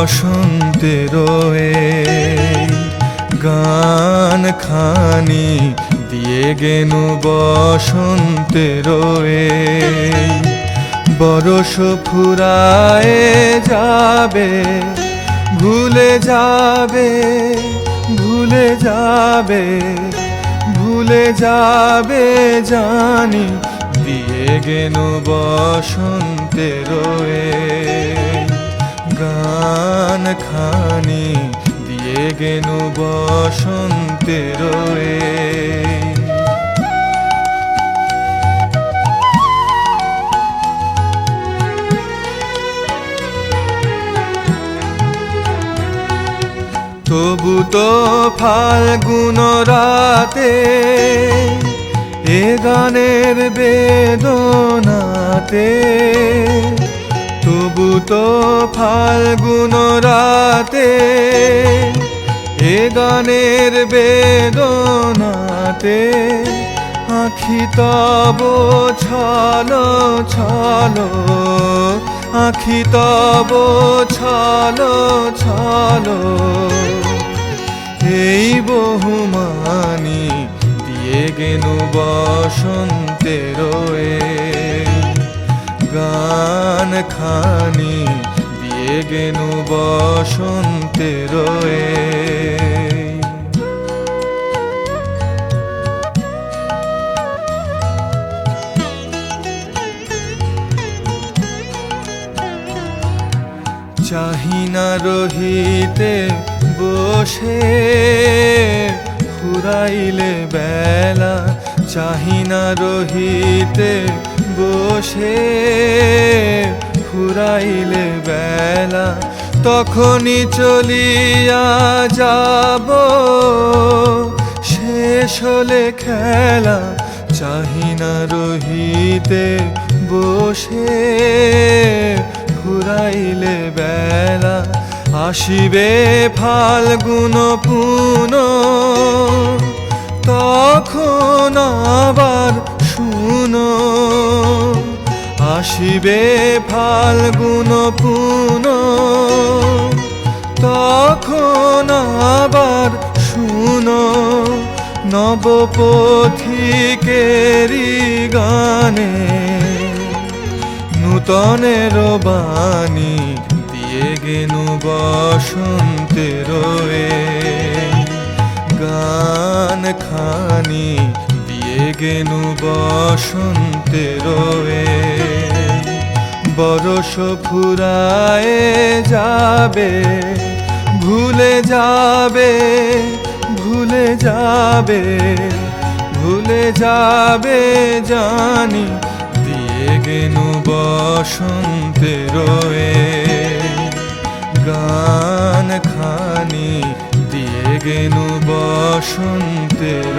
বসন্তের গান খানি দিয়ে গেনু বসন্তের বরষ ফুরায়ে যাবে, ভুলে যাবে, ভুলে যাবে, ভুলে যাবে জানি দিয়ে গেনু বসন্তের গান খানি দিয়ে গেনু বসন্তের তবু তো ফাল্গুন রাতে এ গানের বেদনাতে, তবু তো ফাল্গুন রাতে এ গানের বেদনাতে আখি তব ছলো ছলো, আখি তব ছলো ছলো এই বহুমানি দিয়ে গেনু বসন্তের গান খানি দিয়ে গেনু বসন্তের চাহিনা রহিতে বসে ফুরাইলে বেলা, চাহিনা রহিতে বসে ফুরাইলে বেলা, তখনই চলিয়া যাব শেষ হলে খেলা। চাহিনা রহিতে বসে ফুরাইলে বেলা, আসিবে ফাল্গুন পুন তখন আবার শুনো, আসিবে ফাল্গুন পুন তখন আবার শুনো, নবপথিকেরি গানে নূতনের বাণী দিয়ে গেনু বসন্তের গান খানি দিয়ে গেনু বসন্তের বরষ ফুরায়ে যাবে, ভুলে যাবে, ভুলে যাবে, ভুলে যাবে জানি দিয়ে গেনু বসন্তের গান খানি দিয়ে গেনু বসন্তের